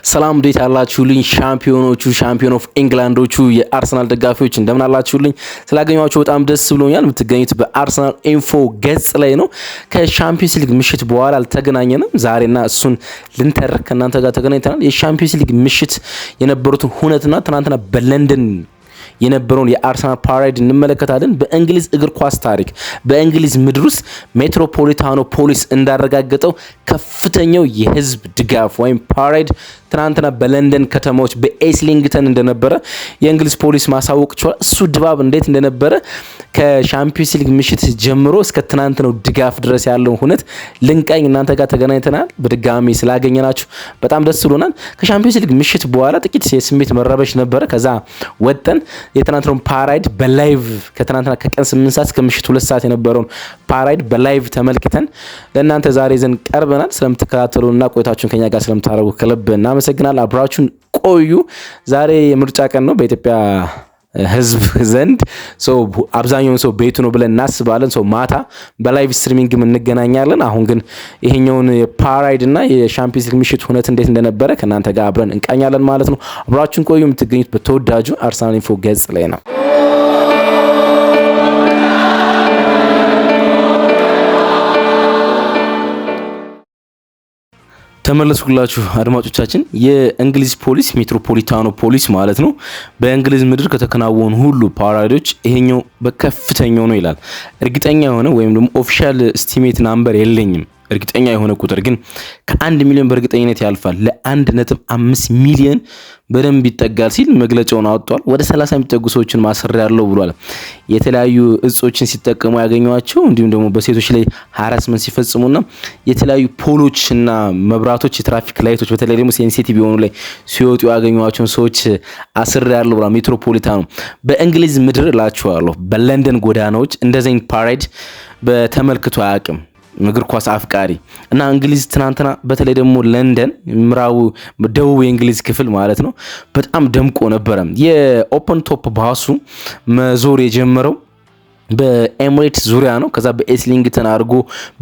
ሰላም እንዴት አላችሁልኝ? ሻምፒዮን ኦፍ ኢንግላንዶቹ የአርሰናል ደጋፊዎች እንደምን አላችሁልኝ? ስላገኘኋችሁ በጣም ደስ ብሎኛል። የምትገኙት በአርሰናል ኢንፎ ገጽ ላይ ነው። ከሻምፒዮንስ ሊግ ምሽት በኋላ አልተገናኘንም። ዛሬና እሱን ልንተርክ ከእናንተ ጋር ተገናኝተናል። የሻምፒዮንስ ሊግ ምሽት የነበሩትን ሁነትና ትናንትና በለንደን የነበረውን የአርሰናል ፓራይድ እንመለከታለን። በእንግሊዝ እግር ኳስ ታሪክ በእንግሊዝ ምድር ውስጥ ሜትሮፖሊታኖ ፖሊስ እንዳረጋገጠው ከፍተኛው የህዝብ ድጋፍ ወይም ፓራይድ ትናንትና በለንደን ከተማዎች በኢስሊንግተን እንደነበረ የእንግሊዝ ፖሊስ ማሳወቅ ችሏል። እሱ ድባብ እንዴት እንደነበረ ከሻምፒዮንስ ሊግ ምሽት ጀምሮ እስከ ትናንት ነው ድጋፍ ድረስ ያለው ሁነት ልንቃኝ እናንተ ጋር ተገናኝተናል። በድጋሚ ስላገኘናችሁ በጣም ደስ ብሎናል። ከሻምፒዮንስ ሊግ ምሽት በኋላ ጥቂት የስሜት መረበሽ ነበረ። ከዛ ወጠን የትናንትናው ፓራይድ በላይቭ ከትናንትና ከቀን 8 ሰዓት እስከ ምሽት 2 ሰዓት የነበረውን ፓራይድ በላይቭ ተመልክተን ለእናንተ ዛሬ ዘን ቀርበናል። ስለምትከታተሉና ቆይታችሁን ከኛ ጋር ስለምታደርጉ ከልብ እናመሰግናለን። አብራችሁን ቆዩ። ዛሬ የምርጫ ቀን ነው በኢትዮጵያ ህዝብ ዘንድ አብዛኛውን ሰው ቤቱ ነው ብለን እናስባለን። ማታ በላይቭ ስትሪሚንግ እንገናኛለን። አሁን ግን ይሄኛውን የፓራይድ እና የሻምፒዮንስ ሊግ ምሽት ሁነት እንዴት እንደነበረ ከእናንተ ጋር አብረን እንቃኛለን ማለት ነው። አብራችሁን ቆዩ። የምትገኙት በተወዳጁ አርሰናል ኢንፎ ገጽ ላይ ነው። ተመለስኩላችሁ አድማጮቻችን። የእንግሊዝ ፖሊስ ሜትሮፖሊታኖ ፖሊስ ማለት ነው በእንግሊዝ ምድር ከተከናወኑ ሁሉ ፓራይዶች ይሄኛው በከፍተኛው ነው ይላል። እርግጠኛ የሆነ ወይም ደግሞ ኦፊሻል ስቲሜት ናምበር የለኝም። እርግጠኛ የሆነ ቁጥር ግን ከ1 ሚሊዮን በእርግጠኝነት ያልፋል። ለ1.5 ሚሊዮን በደንብ ይጠጋል ሲል መግለጫውን አወጥቷል። ወደ 30 የሚጠጉ ሰዎችን ማሰር ያለው ብሏል። የተለያዩ እጾችን ሲጠቀሙ ያገኟቸው እንዲሁም ደግሞ በሴቶች ላይ ሃራስመንት ሲፈጽሙና የተለያዩ ፖሎችና መብራቶች፣ የትራፊክ ላይቶች በተለይ ደግሞ ሴንሲቲቭ የሆኑ ላይ ሲወጡ ያገኟቸውን ሰዎች አስር ያለው ብሏል። ሜትሮፖሊታኑ በእንግሊዝ ምድር እላችኋለሁ በለንደን ጎዳናዎች እንደዚህ ፓራይድ በተመልክቶ አያውቅም። እግር ኳስ አፍቃሪ እና እንግሊዝ ትናንትና በተለይ ደግሞ ለንደን ምዕራቡ ደቡብ የእንግሊዝ ክፍል ማለት ነው በጣም ደምቆ ነበረ። የኦፕን ቶፕ ባሱ መዞር የጀመረው በኤምሬትስ ዙሪያ ነው። ከዛ በኢስሊንግተን አድርጎ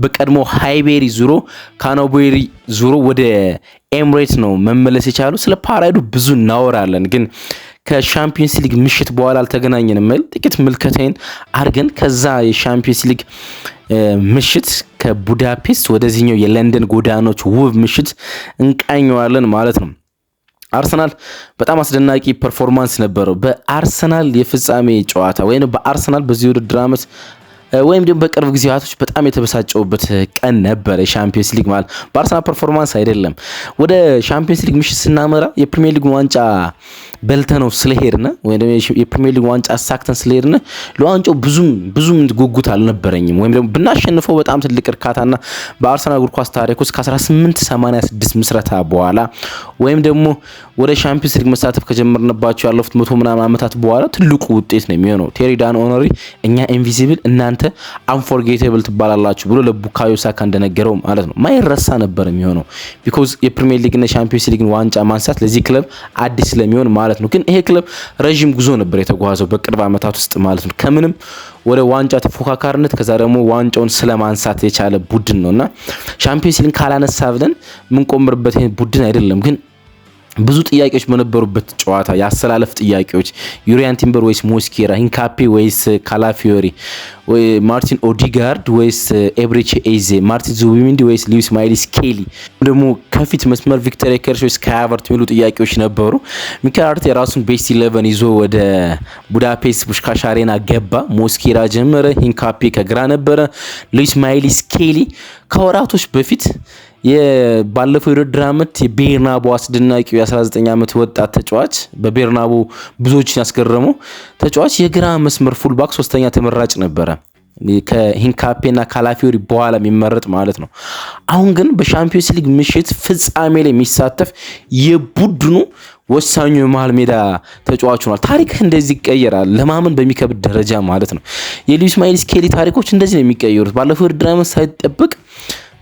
በቀድሞ ሃይቤሪ ዙሮ ካኖቤሪ ዙሮ ወደ ኤምሬትስ ነው መመለስ የቻሉ። ስለ ፓራይዱ ብዙ እናወራለን ግን ከሻምፒዮንስ ሊግ ምሽት በኋላ አልተገናኘንም። ጥቂት ምልከታን አድርገን ከዛ የሻምፒዮንስ ሊግ ምሽት ከቡዳፔስት ወደዚህኛው የለንደን ጎዳናዎች ውብ ምሽት እንቃኘዋለን ማለት ነው። አርሰናል በጣም አስደናቂ ፐርፎርማንስ ነበረው። በአርሰናል የፍጻሜ ጨዋታ ወይም በአርሰናል በዚህ ውድድር ዓመት ወይም ደግሞ በቅርብ ጊዜያቶች በጣም የተበሳጨውበት ቀን ነበር። የሻምፒዮንስ ሊግ ማለት በአርሰናል ፐርፎርማንስ አይደለም። ወደ ሻምፒዮንስ ሊግ ምሽት ስናመራ የፕሪሚየር ሊግ ዋንጫ በልተነው ስለሄድነ ወይ ደግሞ የፕሪሚየር ሊግ ዋንጫ አሳክተን ስለሄድነ ለዋንጫው ብዙም ጉጉት አልነበረኝም። ወይም ደግሞ ብናሸንፈው በጣም ትልቅ እርካታና በአርሰናል እግር ኳስ ታሪክ ውስጥ ከ1886 ምስረታ በኋላ ወይም ደግሞ ወደ ሻምፒዮንስ ሊግ መሳተፍ ከጀመርንባቸው ያለፉት 100 ምናምን ዓመታት በኋላ ትልቁ ውጤት ነው የሚሆነው። ቴሪ ዳን ኦነሪ እኛ ኢንቪዚብል እናንተ አንፎርጌቴብል ትባላላችሁ ብሎ ለቡካዮ ሳካ እንደነገረው ማለት ነው። ማይረሳ ነበር የሚሆነው ቢኮዝ የፕሪሚየር ሊግ እና ሻምፒዮንስ ሊግ ዋንጫ ማንሳት ለዚህ ክለብ አዲስ ስለሚሆን ማለት ነው። ግን ይሄ ክለብ ረጅም ጉዞ ነበር የተጓዘው በቅርብ ዓመታት ውስጥ ማለት ነው። ከምንም ወደ ዋንጫ ተፎካካሪነት ከዛ ደግሞ ዋንጫውን ስለማንሳት የቻለ ቡድን ነውና ሻምፒዮንስ ሊግ ካላነሳ ብለን ምን ቆምርበት ቡድን አይደለም። ግን ብዙ ጥያቄዎች በነበሩበት ጨዋታ ያሰላለፍ ጥያቄዎች ዩሪያን ቲምበር ወይስ ሞስኬራ፣ ሂንካፔ ወይስ ካላፊዮሪ፣ ወይ ማርቲን ኦዲጋርድ ወይስ ኤብሪቼ ኤዜ፣ ማርቲን ዙቢሚንዲ ወይስ ሉዊስ ማይልስ ኬሊ፣ ደግሞ ከፊት መስመር ቪክተር ኤከርስ ወይስ ካይ ሃቨርትዝ የሚሉ ጥያቄዎች ነበሩ። ሚኬል አርቴታ የራሱን ቤስት 11 ይዞ ወደ ቡዳፔስት ፑሽካሽ አሬና ገባ። ሞስኬራ ጀመረ፣ ሂንካፔ ከግራ ነበረ፣ ሉዊስ ማይልስ ኬሊ ከወራቶች በፊት ባለፈው የውድድር ዓመት የቤርናቦ አስደናቂው የ19 ዓመት ወጣት ተጫዋች በቤርናቦ ብዙዎችን ያስገረመው ተጫዋች የግራ መስመር ፉልባክ ሶስተኛ ተመራጭ ነበረ ከሂንካፔና ካላፊዮሪ በኋላ የሚመረጥ ማለት ነው። አሁን ግን በሻምፒዮንስ ሊግ ምሽት ፍጻሜ ላይ የሚሳተፍ የቡድኑ ወሳኙ የመሃል ሜዳ ተጫዋች ሆኗል። ታሪክ እንደዚህ ይቀየራል ለማመን በሚከብድ ደረጃ ማለት ነው። የሉዊስ ማይልስ ኬሊ ታሪኮች እንደዚህ ነው የሚቀየሩት። ባለፈው የውድድር ዓመት ሳይጠብቅ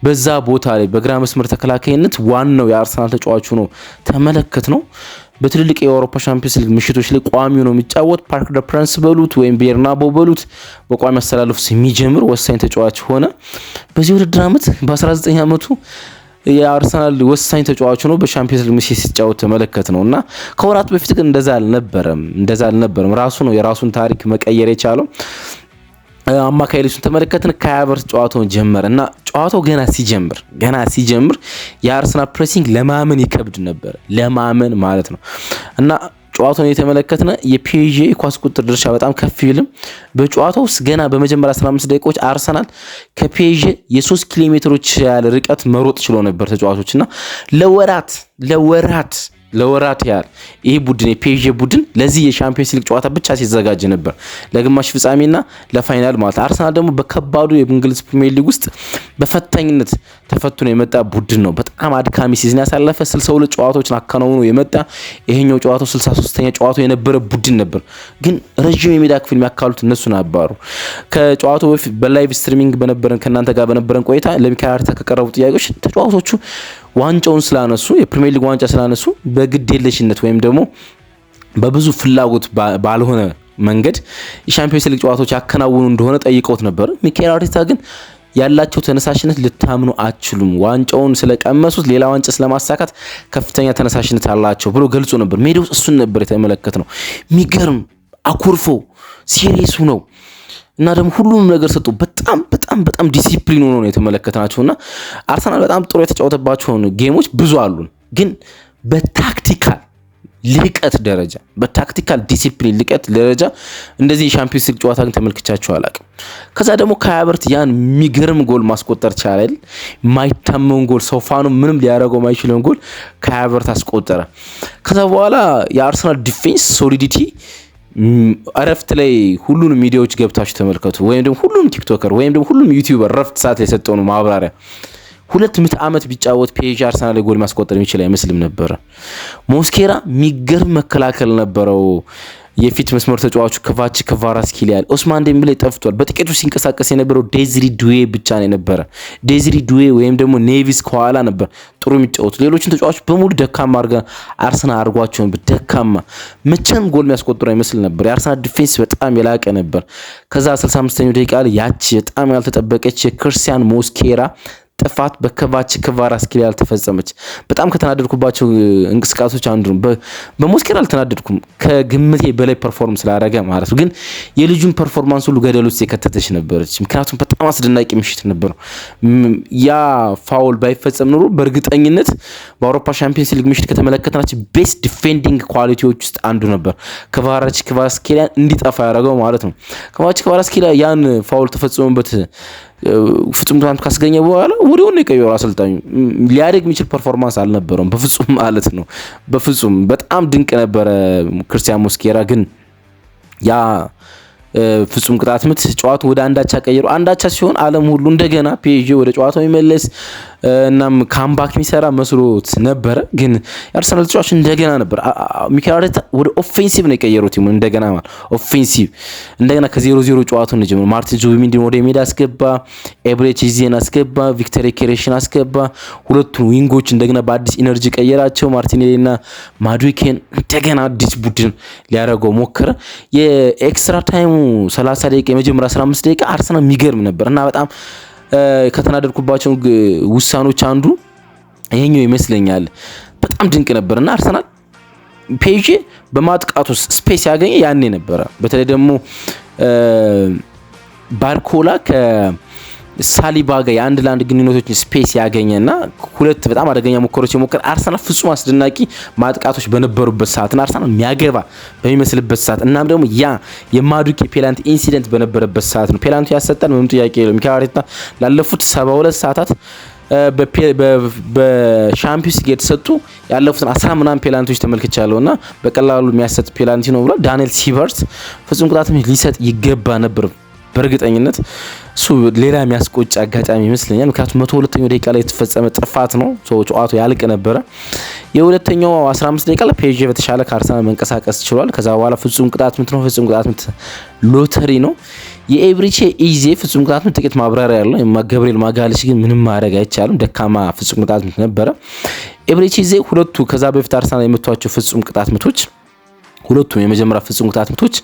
በዛ ቦታ ላይ በግራ መስመር ተከላካይነት ዋናው የአርሰናል ተጫዋቹ ነው ተመለከት ነው። በትልልቅ የአውሮፓ ሻምፒዮንስ ሊግ ምሽቶች ላይ ቋሚ ነው የሚጫወት። ፓርክ ደ ፕራንስ በሉት ወይም ቤርናቦ በሉት በቋሚ አስተላለፍ የሚጀምር ወሳኝ ተጫዋች ሆነ። በዚህ ውድድር ዓመት በ19 ዓመቱ የአርሰናል ወሳኝ ተጫዋች ነው በሻምፒዮንስ ሊግ ምሽት ሲጫወት ተመለከት ነውና ከወራት በፊት ግን እንደዛ አልነበረም። ራሱ ነው የራሱን ታሪክ መቀየር የቻለው። አማካይ ልጅን ተመለከትን። ከሀቨርትዝ ጨዋታውን ጀመረ እና ጨዋታው ገና ሲጀምር የአርሰናል ፕሬሲንግ ለማመን ይከብድ ነበር፣ ለማመን ማለት ነው እና ጨዋታውን የተመለከተነ የፒኤስጂ ኳስ ቁጥጥር ድርሻ በጣም ከፍ ይልም በጨዋታው ውስጥ ገና በመጀመሪያ 15 ደቂቃዎች አርሰናል ከፒኤስጂ የ3 ኪሎ ሜትሮች ያለ ርቀት መሮጥ ችሎ ነበር ተጫዋቾችና ለወራት ያህል ይሄ ቡድን የፒኤስጂ ቡድን ለዚህ የሻምፒዮንስ ሊግ ጨዋታ ብቻ ሲዘጋጅ ነበር ለግማሽ ፍጻሜና ለፋይናል ማለት። አርሰናል ደግሞ በከባዱ የእንግሊዝ ፕሪሚየር ሊግ ውስጥ በፈታኝነት ተፈትኖ የመጣ ቡድን ነው። በጣም አድካሚ ሲዝን ያሳለፈ 62 ጨዋታዎችን አከናውኖ የመጣ ይሄኛው ጨዋታው 63ኛ ጨዋታው የነበረ ቡድን ነበር። ግን ረጅም የሜዳ ክፍል የሚያካሉት እነሱ ነበሩ። ከጨዋታው በፊት በላይቭ ስትሪሚንግ ከእናንተ ጋር በነበረን ቆይታ ለሚካኤል አርቴታ ከቀረቡ ጥያቄዎች ተጫዋቾቹ ዋንጫውን ስላነሱ የፕሪሚየር ሊግ ዋንጫ ስላነሱ በግዴለሽነት ወይም ደግሞ በብዙ ፍላጎት ባልሆነ መንገድ የሻምፒዮንስ ሊግ ጨዋታዎች ያከናውኑ እንደሆነ ጠይቀውት ነበር። ሚካኤል አርቴታ ግን ያላቸው ተነሳሽነት ልታምኑ አትችሉም፣ ዋንጫውን ስለቀመሱት ሌላ ዋንጫ ስለማሳካት ከፍተኛ ተነሳሽነት አላቸው ብሎ ገልጾ ነበር። ሜዳው እሱን ነበር የተመለከትነው። የሚገርም አኩርፎ ሲሪየስ ነው እና ደግሞ ሁሉንም ነገር ሰጡ። በጣም ዲሲፕሊን ሆኖ ነው የተመለከትናቸውና አርሰናል በጣም ጥሩ የተጫወተባቸው ጌሞች ብዙ አሉን፣ ግን በታክቲካል ልቀት ደረጃ በታክቲካል ዲሲፕሊን ልቀት ደረጃ እንደዚህ የሻምፒዮንስ ሊግ ጨዋታ ግን ተመልክቻቸው አላውቅም። ከዛ ደግሞ ከሀቨርትዝ ያን የሚገርም ጎል ማስቆጠር ቻለ። ማይታመን ጎል ሶፋኑ ምንም ሊያደርገው ማይችለው ጎል ከሀቨርትዝ አስቆጠረ። ከዛ በኋላ የአርሰናል ዲፌንስ ሶሊዲቲ እረፍት ላይ ሁሉንም ሚዲያዎች ገብታችሁ ተመልከቱ፣ ወይም ደግሞ ሁሉንም ቲክቶከር ወይም ደግሞ ሁሉም ዩቲዩበር እረፍት ሰዓት ላይ ሰጠው ነው ማብራሪያ 200 ዓመት ቢጫወት ፒኤስጂ አርሰናል ላይ ጎል ማስቆጠር የሚችል አይመስልም ነበር። ሞስኬራ የሚገርም መከላከል ነበረው። የፊት መስመር ተጫዋቹ ክቫራትስኬሊያ ኦስማን ዴምቤሌ ጠፍቷል። በጥቂቱ ሲንቀሳቀስ የነበረው ዴዝሪ ዱዌ ብቻ ነው የነበረ። ዴዝሪ ዱዌ ወይም ደግሞ ኔቪስ ከኋላ ነበር ጥሩ የሚጫወቱ። ሌሎችን ተጫዋቾች በሙሉ ደካማ አርሰናል አርጓቸው ነበር። ደካማ መቼም ጎል የሚያስቆጥሩ አይመስል ነበር። የአርሰናል ዲፌንስ በጣም የላቀ ነበር። ከዛ 65ኛው ደቂቃ ላይ ያቺ በጣም ያልተጠበቀች የክርስቲያን ሞስኬራ ጥፋት በክቫራትስኬሊያ ተፈጸመች። በጣም ከተናደድኩባቸው እንቅስቃሴዎች አንዱ ነው። በሞስኬራ አልተናደድኩም፣ ከግምቴ በላይ ፐርፎርማንስ ስላደረገ ማለት ነው። ግን የልጁን ፐርፎርማንስ ሁሉ ገደል ውስጥ የከተተች ነበረች። ምክንያቱም በጣም አስደናቂ ምሽት ነበር። ያ ፋውል ባይፈጸም ኖሮ በእርግጠኝነት በአውሮፓ ሻምፒዮንስ ሊግ ምሽት ከተመለከትናቸው ቤስት ዲፌንዲንግ ኳሊቲዎች ውስጥ አንዱ ነበር። ክቫራትስኬሊያ እንዲጠፋ ያደረገው ማለት ነው። ክቫራትስኬሊያ ያን ፋውል ተፈጽሞበት ፍጹም ቅጣት ካስገኘ በኋላ ወዲያው ነው የቀየረው አሰልጣኙ። ሊያደግ የሚችል ፐርፎርማንስ አልነበረውም በፍጹም ማለት ነው። በፍጹም በጣም ድንቅ ነበረ ክርስቲያን ሞስኬራ። ግን ያ ፍጹም ቅጣት ምት ጨዋታው ወደ አንዳቻ ቀየሩ። አንዳቻ ሲሆን ዓለም ሁሉ እንደገና ፒኤስጂ ወደ ጨዋታው ይመለስ እናም ካምባክ የሚሰራ መስሎት ነበረ። ግን የአርሰናል ተጫዋች እንደገና ነበር ሚካኤል አርቴታ ወደ ኦፌንሲቭ ነው የቀየሩት። እንደገና ማለት ኦፌንሲቭ እንደገና ከ0-0 ጨዋታውን ጀምሮ ማርቲን ዙቢሜንዲን ወደ ሜዳ አስገባ፣ ኤብሬቺ ኤዜን አስገባ፣ ቪክተር ኬሬሽን አስገባ። ሁለቱን ዊንጎች እንደገና በአዲስ ኢነርጂ ቀየራቸው። ማርቲኔሊና ማዱኬን እንደገና አዲስ ቡድን ሊያደርገው ሞከረ። የኤክስትራ ታይሙ 30 ደቂቃ የመጀመሪያ 15 ደቂቃ አርሰናል የሚገርም ነበር እና በጣም ከተናደድኩባቸው ውሳኔዎች አንዱ ይሄኛው ይመስለኛል። በጣም ድንቅ ነበርና አርሰናል ፒኤስጂ በማጥቃቱ ስፔስ ያገኘ ያኔ ነበረ። በተለይ ደግሞ ባርኮላ ከሳሊባ ጋር የአንድ ለአንድ ግንኙነቶችን ስፔስ ያገኘና ሁለት በጣም አደገኛ ሙከሮች የሞከረ አርሰናል ፍጹም አስደናቂ ማጥቃቶች በነበሩበት ሰዓትና አርሰናል የሚያገባ በሚመስልበት ሰዓት እናም ደግሞ ያ የማዱኬ ፔናልቲ ኢንሲደንት በነበረበት ሰዓት ነው ፔናልቲ ያሰጣን። ምንም ጥያቄ የለውም። ሚካኤል አርቴታ ላለፉት 72 ሰዓታት በሻምፒዮንስ ሊግ የተሰጡ ያለፉትን 10 ምናምን ፔናልቲዎች ተመልክቻለሁና በቀላሉ የሚያሰጥ ፔናልቲ ነው ብሏል። ዳንኤል ሲቨርት ፍጹም ቅጣት ሊሰጥ ይገባ ነበር በእርግጠኝነት። እሱ ሌላ የሚያስቆጭ አጋጣሚ ይመስለኛል። ምክንያቱም 102ኛው ደቂቃ ላይ የተፈጸመ ጥፋት ነው። ጨዋታው ያልቅ ነበረ። የሁለተኛው 15 ደቂቃ ላይ ፒኤስጂ በተሻለ ከአርሰናል መንቀሳቀስ ችሏል። ከዛ በኋላ ፍጹም ቅጣት ምት ነው። ፍጹም ቅጣት ምት ሎተሪ ነው። የኤብሬቺ ኤዜ ፍጹም ቅጣት ምት ጥቂት ማብራሪያ ያለው ገብርኤል ማጋለሽ ግን ምንም ማድረግ አይቻልም። ደካማ ፍጹም ቅጣት ምት ነበረ። ኤብሬቺ ኤዜ ሁለቱ ከዛ በፊት አርሰናል የመቷቸው ፍጹም ቅጣት ምቶች ሁለቱም የመጀመሪያ ፍጹም ቅጣት ምቶች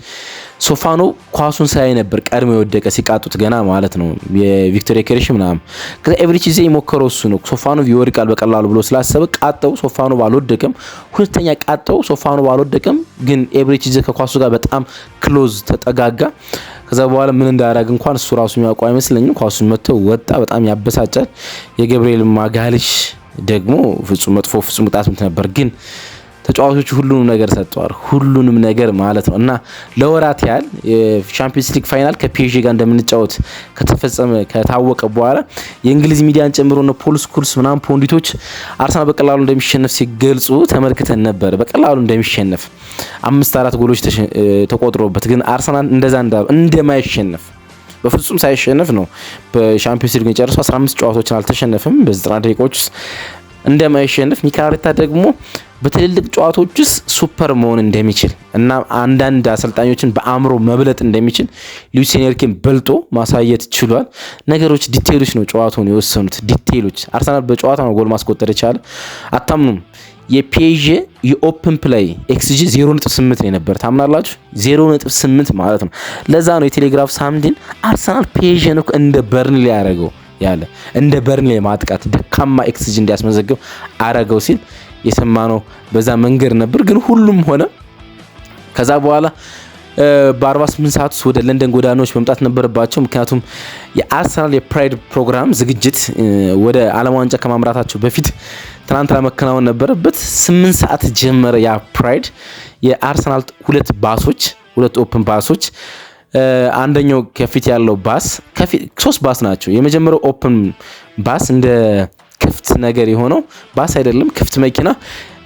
ሶፋኖ ኳሱን ሳይ ነበር ቀድሞ የወደቀ ሲቃጡት ገና ማለት ነው የቪክቶር ዮኬሬሽ ምናምን። ከዛ ኤቭሪቺ ዜ የሞከረው እሱ ነው። ሶፋኖ ይወድቃል በቀላሉ ብሎ ስላሰበ ቃጠው ሶፋኖ ባልወደቀም፣ ሁለተኛ ቃጠው ሶፋኖ ባልወደቀም፣ ግን ኤቭሪቺ ዜ ከኳሱ ጋር በጣም ክሎዝ ተጠጋጋ። ከዛ በኋላ ምን እንዳደረገ እንኳን እሱ ራሱ የሚያውቀው አይመስለኝም። ኳሱን መጥቶ ወጣ። በጣም ያበሳጫል። የገብርኤል ማጋሊሽ ደግሞ ፍጹም መጥፎ ፍጹም ቅጣት ምት ነበር ግን ተጫዋቾቹ ሁሉንም ነገር ሰጥተዋል። ሁሉንም ነገር ማለት ነው እና ለወራት ያህል የቻምፒየንስ ሊግ ፋይናል ከፒኤስጂ ጋር እንደምንጫወት ከተፈጸመ ከታወቀ በኋላ የእንግሊዝ ሚዲያን ጨምሮ ነው ፖል ስኩልስ ምናምን ፖንዲቶች አርሰናል በቀላሉ እንደሚሸነፍ ሲገልጹ ተመልክተን ነበር። በቀላሉ እንደሚሸነፍ 5-4 ጎሎች ተቆጥሮበት ግን አርሰናል እንደዛ እንደማይሸነፍ በፍጹም ሳይሸነፍ ነው በቻምፒየንስ ሊግ የጨረሰው። 15 ጨዋታዎችን አልተሸነፈም በ90 ደቂቃዎች ውስጥ እንደማይሸነፍ። ሚኬል አርቴታ ደግሞ በትልልቅ ጨዋታዎች ውስጥ ሱፐር መሆን እንደሚችል እና አንዳንድ አሰልጣኞችን በአእምሮ መብለጥ እንደሚችል ሉዊስ ኤንሪኬን በልጦ ማሳየት ችሏል። ነገሮች ዲቴይሎች ነው ጨዋታውን የወሰኑት ዲቴይሎች። አርሰናል በጨዋታ ነው ጎል ማስቆጠር የቻለ። አታምኑም? የፒኤስጂ የኦፕን ፕሌይ ኤክስጂ 0.8 ነው ነበር። ታምናላችሁ? 0.8 ማለት ነው። ለዛ ነው የቴሌግራፍ ሳምዲን አርሰናል ፒኤስጂን እንደ በርንሊ ያደረገው ያለ እንደ በርንሊ ማጥቃት ደካማ ኤክስጂ እንዲያስመዘግብ አረገው ሲል የሰማነው በዛ መንገድ ነበር። ግን ሁሉም ሆነ። ከዛ በኋላ በ48 ሰዓት ውስጥ ወደ ለንደን ጎዳናዎች መምጣት ነበረባቸው። ምክንያቱም የአርሰናል የፕራይድ ፕሮግራም ዝግጅት ወደ ዓለም ዋንጫ ከማምራታቸው በፊት ትናንትና መከናወን ነበረበት። 8 ሰዓት ጀመረ ያ ፕራይድ። የአርሰናል ሁለት ኦፕን ባሶች አንደኛው ከፊት ያለው ባስ ሶስት ባስ ናቸው። የመጀመሪያው ኦፕን ባስ እንደ ክፍት ነገር የሆነው ባስ አይደለም፣ ክፍት መኪና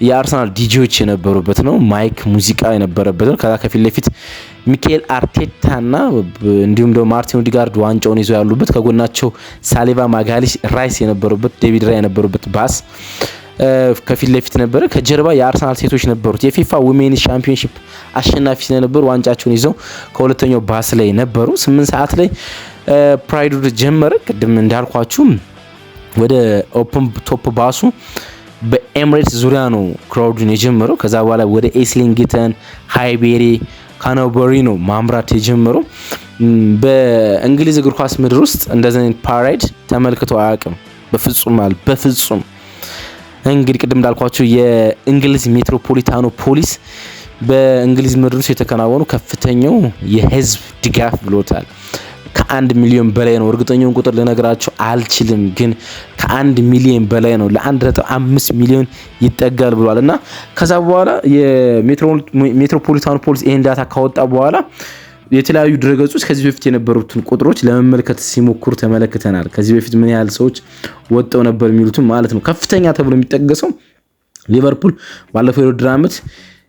የአርሰናል ዲጂዎች የነበሩበት ነው። ማይክ ሙዚቃ የነበረበት ነው። ከዛ ከፊት ለፊት ሚኬል አርቴታና እንዲሁም ደግሞ ማርቲን ኦዴጋርድ ዋንጫውን ይዘው ያሉበት፣ ከጎናቸው ሳሊባ፣ ማጋሊሽ፣ ራይስ የነበሩበት፣ ዴቪድ ራይ የነበሩበት ባስ ከፊት ለፊት ነበረ። ከጀርባ የአርሰናል ሴቶች ነበሩት። የፊፋ ዊሜንስ ቻምፒዮንሺፕ አሸናፊ ስለነበሩ ዋንጫቸውን ይዘው ከሁለተኛው ባስ ላይ ነበሩ። 8 ሰዓት ላይ ፕራይድ ጀመረ። ቅድም እንዳልኳችሁ ወደ ኦፕን ቶፕ ባሱ በኤምሬትስ ዙሪያ ነው ክራውዱን የጀመረው። ከዛ በኋላ ወደ ኤስሊንግተን፣ ሃይቤሪ፣ ካናበሪ ነው ማምራት የጀመረው። በእንግሊዝ እግር ኳስ ምድር ውስጥ እንደዚህ አይነት ፓራይድ ተመልክቶ አያውቅም በፍጹም። እንግዲህ ቅድም እንዳልኳችሁ የእንግሊዝ ሜትሮፖሊታኖ ፖሊስ በእንግሊዝ ምድር ውስጥ የተከናወኑ ከፍተኛው የህዝብ ድጋፍ ብሎታል። ከ1 ሚሊዮን በላይ ነው። እርግጠኛውን ቁጥር ልነግራችሁ አልችልም፣ ግን ከ1 ሚሊዮን በላይ ነው። ለ1.5 ሚሊዮን ይጠጋል ብሏል። እና ከዛ በኋላ የሜትሮፖሊታኖ ፖሊስ ይሄን ዳታ ካወጣ በኋላ የተለያዩ ድረገጾች ከዚህ በፊት የነበሩትን ቁጥሮች ለመመልከት ሲሞክሩ ተመለክተናል። ከዚህ በፊት ምን ያህል ሰዎች ወጣው ነበር የሚሉትን ማለት ነው። ከፍተኛ ተብሎ የሚጠገሰው ሊቨርፑል ባለፈው የውድድር ዓመት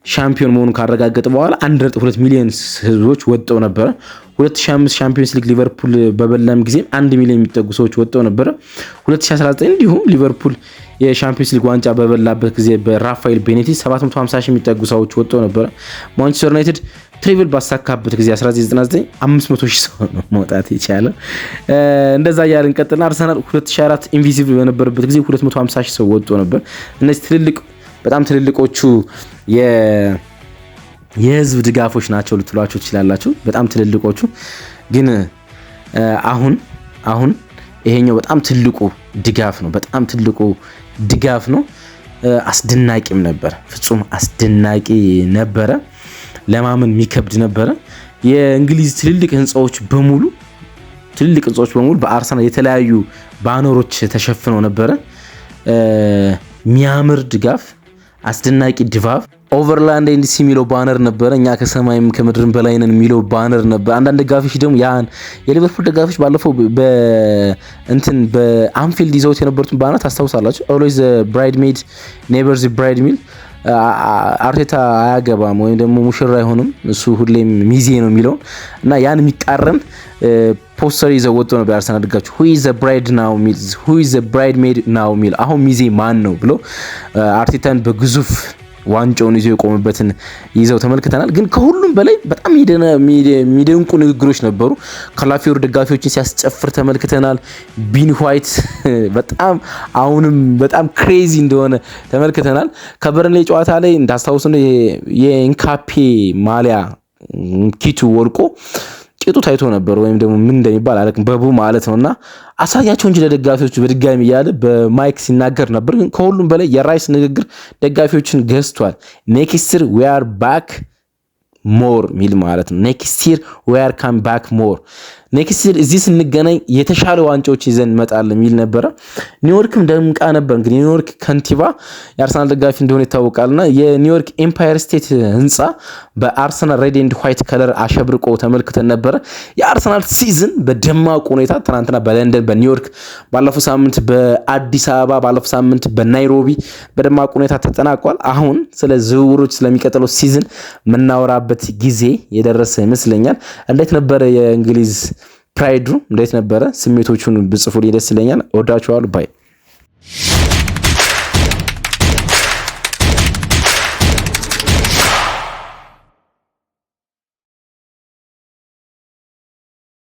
ሻምፒዮን መሆኑን ካረጋገጠ በኋላ 1.2 ሚሊዮን ህዝቦች ወጣው ነበር። 2005 ቻምፒየንስ ሊግ ሊቨርፑል በበላም ጊዜ 1 ሚሊዮን የሚጠጉ ሰዎች ወጣው ነበር። 2019 እንዲሁም ሊቨርፑል የቻምፒየንስ ሊግ ዋንጫ በበላበት ጊዜ በራፋኤል ቤኔቲስ 750 ሺህ የሚጠጉ ሰዎች ወጣው ነበር። ማንቸስተር ዩናይትድ ትሪብል ባሳካበት ጊዜ 1999 500 ሺህ ሰው ነው መውጣት የቻለው። እንደዛ ያልን ቀጥልና አርሰናል 2004 ኢንቪዚብል በነበረበት ጊዜ 250 ሺህ ሰው ወጣው ነበር። እነዚህ በጣም ትልልቆቹ የህዝብ ድጋፎች ናቸው ልትሏቸው ትችላላችሁ። በጣም ትልልቆቹ ግን አሁን ይሄኛው በጣም ትልቁ ድጋፍ ነው። አስደናቂም ነበር። ፍጹም አስደናቂ ነበረ። ለማመን የሚከብድ ነበረ። የእንግሊዝ ትልልቅ ህንጻዎች በሙሉ በአርሰናል የተለያዩ ባነሮች ተሸፍነው ነበረ። የሚያምር ድጋፍ፣ አስደናቂ ድባብ። ኦቨርላንድ ኤንዲሲ የሚለው ባነር ነበረ። እኛ ከሰማይም ከምድርም በላይ ነን የሚለው ባነር ነበር። አንዳንድ ደጋፊዎች ደግሞ የሊቨርፑል ደጋፊዎች ባለፈው በአንፊልድ ይዘውት የነበሩትን ባነር ታስታውሳላችሁ። ኦልዌይዝ ብራይድ ሜድ ኔቨር ዘ ብራይድ ሚል አርቴታ አያገባም ወይም ደግሞ ሙሽራ አይሆንም እሱ ሁሌም ሚዜ ነው የሚለው እና ያን የሚቃረን ፖስተር ይዘው ወጥቶ ነበር አርሰናል ደጋፊዎች። who is the bride now ሚል who is the bride made now ሚል አሁን ሚዜ ማን ነው ብሎ አርቴታን በግዙፍ ዋንጫውን ይዞ የቆመበትን ይዘው ተመልክተናል። ግን ከሁሉም በላይ በጣም የሚደንቁ ንግግሮች ነበሩ። ካላፊዮሪ ደጋፊዎችን ሲያስጨፍር ተመልክተናል። ቢን ዋይት በጣም አሁንም በጣም ክሬዚ እንደሆነ ተመልክተናል። ከበርንሌ ጨዋታ ላይ እንዳስታውሱ የኢንካፔ ማሊያ ኪቱ ወልቆ ቂጡ ታይቶ ነበር፣ ወይም ደግሞ ምን እንደሚባል አለቅም በቡ ማለት ነውና አሳያቸው እንጂ ለደጋፊዎቹ በድጋሚ እያለ በማይክ ሲናገር ነበር። ግን ከሁሉም በላይ የራይስ ንግግር ደጋፊዎችን ገዝቷል። ኔክስት ይር ዊ አር ባክ ሞር ሚል ማለት ነው። ኔክስት ይር ዊ አር ካም ባክ ሞር፣ ኔክስት ይር እዚህ ስንገናኝ የተሻለ ዋንጫዎች ይዘን እንመጣለን የሚል ነበረ። ኒውዮርክም ደምቃ ነበር። እንግዲህ ኒውዮርክ ከንቲባ የአርሰናል ደጋፊ እንደሆነ ይታወቃልና የኒውዮርክ ኤምፓየር ስቴት ህንፃ በአርሰናል ሬድ ኤንድ ዋይት ከለር አሸብርቆ ተመልክተን ነበረ። የአርሰናል ሲዝን በደማቁ ሁኔታ ትናንትና በለንደን፣ በኒውዮርክ፣ ባለፈው ሳምንት በአዲስ አበባ፣ ባለፈው ሳምንት በናይሮቢ በደማቁ ሁኔታ ተጠናቋል። አሁን ስለ ዝውውሮች ስለሚቀጥለው ሲዝን የምናወራበት ጊዜ የደረሰ ይመስለኛል። እንዴት ነበረ የእንግሊዝ ፕራይዱ? እንዴት ነበረ? ስሜቶቹን ብጽፉልኝ ደስ ይለኛል። ወዳችኋለሁ። ባይ